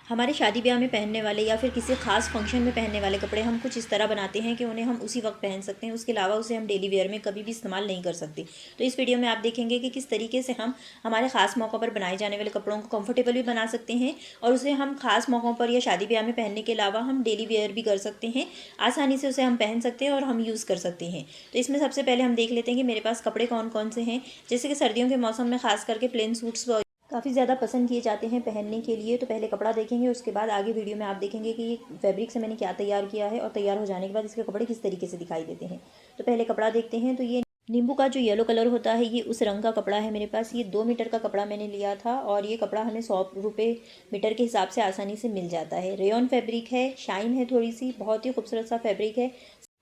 हमारे शादी ब्याह में पहनने वाले या फिर किसी ख़ास फंक्शन में पहनने वाले कपड़े हम कुछ इस तरह बनाते हैं कि उन्हें हम उसी वक्त पहन सकते हैं, उसके अलावा उसे हम डेली वेयर में कभी भी इस्तेमाल नहीं कर सकते। तो इस वीडियो में आप देखेंगे कि किस तरीके से हम हमारे ख़ास मौक़ों पर बनाए जाने वाले कपड़ों को कंफर्टेबल भी बना सकते हैं और उसे हम ख़ास मौक़ों पर या शादी ब्याह में पहनने के अलावा हम डेली वेयर भी कर सकते हैं। आसानी से उसे हम पहन सकते हैं और हम यूज़ कर सकते हैं। तो इसमें सबसे पहले हम देख लेते हैं कि मेरे पास कपड़े कौन कौन से हैं। जैसे कि सर्दियों के मौसम में ख़ास करके प्लेन सूट्स काफ़ी ज़्यादा पसंद किए जाते हैं पहनने के लिए। तो पहले कपड़ा देखेंगे, उसके बाद आगे वीडियो में आप देखेंगे कि ये फैब्रिक से मैंने क्या तैयार किया है और तैयार हो जाने के बाद इसके कपड़े किस तरीके से दिखाई देते हैं। तो पहले कपड़ा देखते हैं। तो ये नींबू का जो येलो कलर होता है, ये उस रंग का कपड़ा है मेरे पास। ये 2 मीटर का कपड़ा मैंने लिया था और ये कपड़ा हमें 100 रुपये मीटर के हिसाब से आसानी से मिल जाता है। रेयॉन फैब्रिक है, शाइन है थोड़ी सी, बहुत ही खूबसूरत सा फैब्रिक है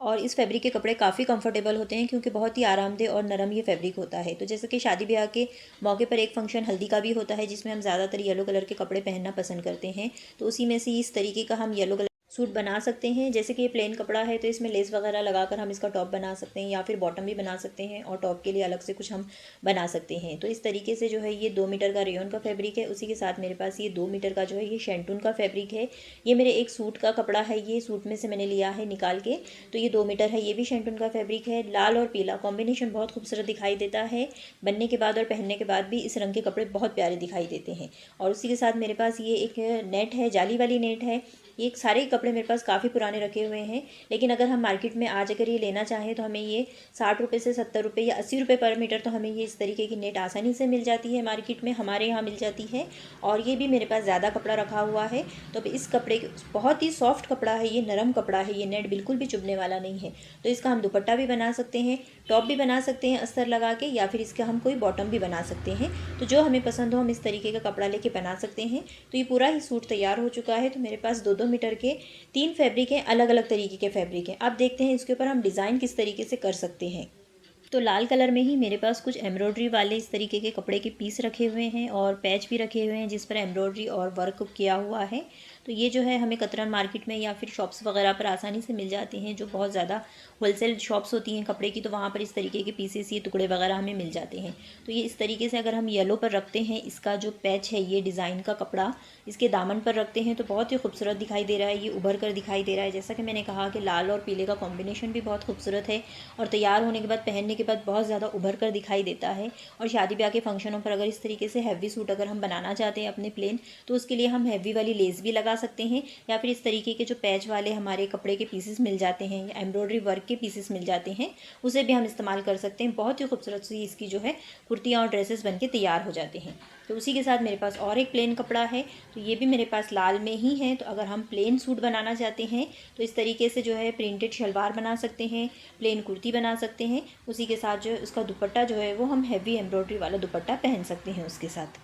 और इस फैब्रिक के कपड़े काफ़ी कंफर्टेबल होते हैं क्योंकि बहुत ही आरामदेह और नरम ये फैब्रिक होता है। तो जैसे कि शादी ब्याह के मौके पर एक फंक्शन हल्दी का भी होता है जिसमें हम ज़्यादातर येलो कलर के कपड़े पहनना पसंद करते हैं, तो उसी में से इस तरीके का हम येलो कलर सूट बना सकते हैं। जैसे कि ये प्लेन कपड़ा है तो इसमें लेस वगैरह लगाकर हम इसका टॉप बना सकते हैं या फिर बॉटम भी बना सकते हैं और टॉप के लिए अलग से कुछ हम बना सकते हैं। तो इस तरीके से जो है ये 2 मीटर का रेयॉन का फैब्रिक है। उसी के साथ मेरे पास ये 2 मीटर का जो है ये शेंटून का फैब्रिक है। ये मेरे एक सूट का कपड़ा है, ये सूट में से मैंने लिया है निकाल के। तो ये 2 मीटर है, ये भी शेंटून का फैब्रिक है। लाल और पीला कॉम्बिनेशन बहुत खूबसूरत दिखाई देता है। बनने के बाद और पहनने के बाद भी इस रंग के कपड़े बहुत प्यारे दिखाई देते हैं। और उसी के साथ मेरे पास ये एक नेट है, जाली वाली नेट है। ये सारे कपड़े मेरे पास काफ़ी पुराने रखे हुए हैं, लेकिन अगर हम मार्केट में आज अगर ये लेना चाहें तो हमें ये 60 रुपये से 70 रुपये या 80 रुपये पर मीटर तो हमें ये इस तरीके की नेट आसानी से मिल जाती है, मार्केट में हमारे यहाँ मिल जाती है। और ये भी मेरे पास ज़्यादा कपड़ा रखा हुआ है। तो अब इस कपड़े बहुत ही सॉफ्ट कपड़ा है, ये नरम कपड़ा है, ये नेट बिल्कुल भी चुभने वाला नहीं है। तो इसका हम दुपट्टा भी बना सकते हैं, टॉप भी बना सकते हैं अस्तर लगा के, या फिर इसका हम कोई बॉटम भी बना सकते हैं। तो जो हमें पसंद हो हम इस तरीके का कपड़ा लेके बना सकते हैं। तो ये पूरा ही सूट तैयार हो चुका है। तो मेरे पास 2-2 मीटर के 3 फैब्रिक हैं, अलग अलग तरीके के फैब्रिक हैं। अब देखते हैं इसके ऊपर हम डिज़ाइन किस तरीके से कर सकते हैं। तो लाल कलर में ही मेरे पास कुछ एम्ब्रॉयडरी वाले इस तरीके के कपड़े के पीस रखे हुए हैं और पैच भी रखे हुए हैं जिस पर एम्ब्रॉयडरी और वर्क किया हुआ है। तो ये जो है हमें कतरन मार्केट में या फिर शॉप्स वगैरह पर आसानी से मिल जाती हैं, जो बहुत ज़्यादा होलसेल शॉप्स होती हैं कपड़े की, तो वहाँ पर इस तरीके के पीसेस, ये टुकड़े वगैरह हमें मिल जाते हैं। तो ये इस तरीके से अगर हम येलो पर रखते हैं, इसका जो पैच है ये डिज़ाइन का कपड़ा इसके दामन पर रखते हैं तो बहुत ही खूबसूरत दिखाई दे रहा है, ये उभर कर दिखाई दे रहा है। जैसा कि मैंने कहा कि लाल और पीले का कॉम्बिनेशन भी बहुत खूबसूरत है और तैयार होने के बाद, पहनने के बाद बहुत ज़्यादा उभर कर दिखाई देता है। और शादी ब्याह के फंक्शनों पर अगर इस तरीके से हैवी सूट अगर हम बनाना चाहते हैं अपने प्लेन, तो उसके लिए हम हैवी वाली लेस भी लगा सकते हैं या फिर इस तरीके के जो पैच वाले हमारे कपड़े के पीसेस मिल जाते हैं या एम्ब्रॉयडरी वर्क के पीसेस मिल जाते हैं, उसे भी हम इस्तेमाल कर सकते हैं। बहुत ही खूबसूरत सी इसकी जो है कुर्तियाँ और ड्रेसेस बन के तैयार हो जाते हैं। तो उसी के साथ मेरे पास और एक प्लेन कपड़ा है, तो ये भी मेरे पास लाल में ही है। तो अगर हम प्लेन सूट बनाना चाहते हैं तो इस तरीके से जो है प्रिंटेड शलवार बना सकते हैं, प्लेन कुर्ती बना सकते हैं। उसी के साथ जो है उसका दुपट्टा जो है वो हम हैवी एम्ब्रॉयडरी वाला दुपट्टा पहन सकते हैं उसके साथ।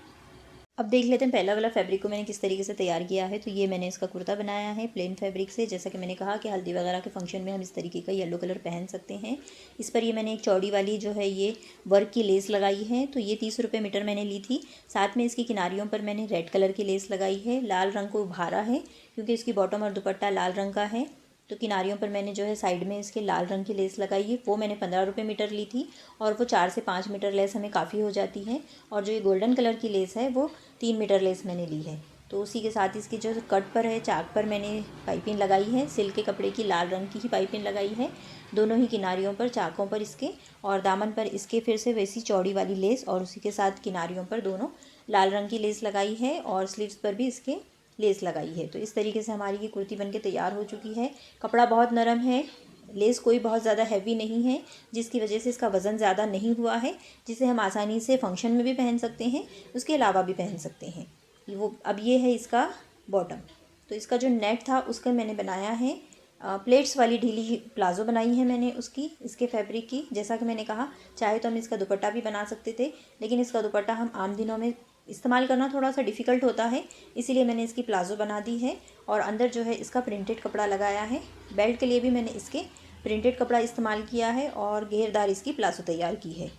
अब देख लेते हैं पहला वाला फैब्रिक को मैंने किस तरीके से तैयार किया है। तो ये मैंने इसका कुर्ता बनाया है प्लेन फैब्रिक से। जैसा कि मैंने कहा कि हल्दी वगैरह के फंक्शन में हम इस तरीके का येलो कलर पहन सकते हैं। इस पर ये मैंने एक चौड़ी वाली जो है ये वर्क की लेस लगाई है, तो ये 30 रुपये मीटर मैंने ली थी। साथ में इसकी किनारियों पर मैंने रेड कलर की लेस लगाई है, लाल रंग को उभारा है क्योंकि इसकी बॉटम और दुपट्टा लाल रंग का है। तो किनारियों पर मैंने जो है साइड में इसके लाल रंग की लेस लगाई है, वो मैंने 15 रुपये मीटर ली थी और वो 4 से 5 मीटर लेस हमें काफ़ी हो जाती है। और जो ये गोल्डन कलर की लेस है वो 3 मीटर लेस मैंने ली है। तो उसी के साथ इसकी जो कट पर है, चाक पर मैंने पाइपिंग लगाई है, सिल्क के कपड़े की लाल रंग की ही पाइपिंग लगाई है दोनों ही किनारियों पर, चाकों पर इसके और दामन पर इसके फिर से वैसी चौड़ी वाली लेस और उसी के साथ किनारियों पर दोनों लाल रंग की लेस लगाई है और स्लीव्स पर भी इसके लेस लगाई है। तो इस तरीके से हमारी ये कुर्ती बनके तैयार हो चुकी है। कपड़ा बहुत नरम है, लेस कोई बहुत ज़्यादा हैवी नहीं है जिसकी वजह से इसका वज़न ज़्यादा नहीं हुआ है, जिसे हम आसानी से फंक्शन में भी पहन सकते हैं, उसके अलावा भी पहन सकते हैं। वो अब ये है इसका बॉटम। तो इसका जो नेट था उसका मैंने बनाया है प्लेट्स वाली ढीली प्लाज़ो बनाई है मैंने उसकी, इसके फैब्रिक की। जैसा कि मैंने कहा चाहे तो हम इसका दुपट्टा भी बना सकते थे, लेकिन इसका दुपट्टा हम आम दिनों में इस्तेमाल करना थोड़ा सा डिफ़िकल्ट होता है, इसीलिए मैंने इसकी प्लाज़ो बना दी है। और अंदर जो है इसका प्रिंटेड कपड़ा लगाया है। बेल्ट के लिए भी मैंने इसके प्रिंटेड कपड़ा इस्तेमाल किया है और घेरदार इसकी प्लाज़ो तैयार की है।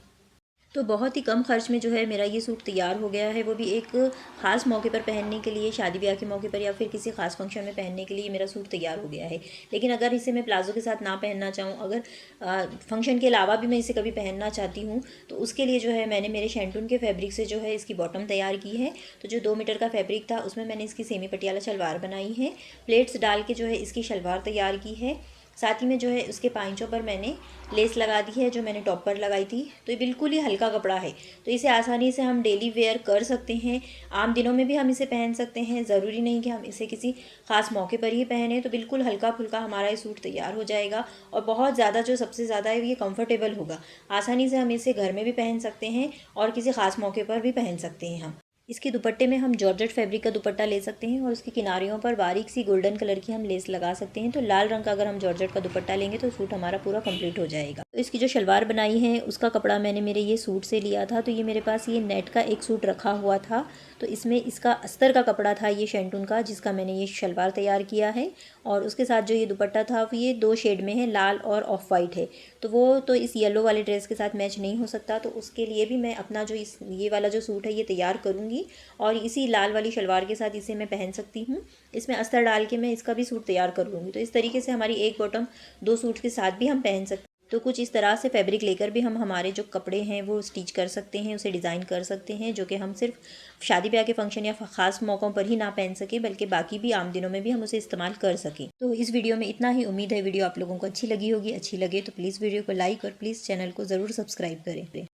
तो बहुत ही कम खर्च में जो है मेरा ये सूट तैयार हो गया है, वो भी एक ख़ास मौके पर पहनने के लिए, शादी ब्याह के मौके पर या फिर किसी ख़ास फंक्शन में पहनने के लिए मेरा सूट तैयार हो गया है। लेकिन अगर इसे मैं प्लाज़ो के साथ ना पहनना चाहूँ, अगर फंक्शन के अलावा भी मैं इसे कभी पहनना चाहती हूँ, तो उसके लिए जो है मैंने मेरे शैंटून के फैब्रिक से जो है इसकी बॉटम तैयार की है। तो जो 2 मीटर का फैब्रिक था उसमें मैंने इसकी सेमी पटियाला शलवार बनाई है, प्लेट्स डाल के जो है इसकी शलवार तैयार की है। साथ ही में जो है उसके पाइंचों पर मैंने लेस लगा दी है, जो मैंने टॉप पर लगाई थी। तो ये बिल्कुल ही हल्का कपड़ा है, तो इसे आसानी से हम डेली वेयर कर सकते हैं। आम दिनों में भी हम इसे पहन सकते हैं, ज़रूरी नहीं कि हम इसे किसी ख़ास मौके पर ही पहने। तो बिल्कुल हल्का फुल्का हमारा ये सूट तैयार हो जाएगा, और बहुत ज़्यादा जो सबसे ज़्यादा है ये कंफर्टेबल होगा। आसानी से हम इसे घर में भी पहन सकते हैं और किसी ख़ास मौके पर भी पहन सकते हैं हम। इसके दुपट्टे में हम जॉर्जेट फैब्रिक का दुपट्टा ले सकते हैं, और उसकी किनारियों पर बारीक सी गोल्डन कलर की हम लेस लगा सकते हैं। तो लाल रंग का अगर हम जॉर्जेट का दुपट्टा लेंगे तो सूट हमारा पूरा कंप्लीट हो जाएगा। तो इसकी जो शलवार बनाई है उसका कपड़ा मैंने मेरे ये सूट से लिया था। तो ये मेरे पास ये नेट का एक सूट रखा हुआ था, तो इसमें इसका अस्तर का कपड़ा था ये शैंटून का, जिसका मैंने ये शलवार तैयार किया है। और उसके साथ जो ये दुपट्टा था वो ये 2 शेड में है, लाल और ऑफ वाइट है। तो वो तो इस येलो वाले ड्रेस के साथ मैच नहीं हो सकता, तो उसके लिए भी मैं अपना जो ये वाला जो सूट है ये तैयार करूँगी, और इसी लाल वाली शलवार के साथ इसे मैं पहन सकती हूँ। इसमें अस्तर डाल के मैं इसका भी सूट तैयार कर लूँगी। तो इस तरीके से हमारी एक बॉटम 2 सूट के साथ भी हम पहन सकते हैं। तो कुछ इस तरह से फैब्रिक लेकर भी हम हमारे जो कपड़े हैं वो स्टिच कर सकते हैं, उसे डिज़ाइन कर सकते हैं, जो कि हम सिर्फ शादी ब्याह के फंक्शन या ख़ास मौक़ों पर ही ना पहन सके, बल्कि बाकी भी आम दिनों में भी हम उसे इस्तेमाल कर सकें। तो इस वीडियो में इतना ही। उम्मीद है वीडियो आप लोगों को अच्छी लगी होगी। अच्छी लगे तो प्लीज़ वीडियो को लाइक और प्लीज़ चैनल को ज़रूर सब्सक्राइब करें।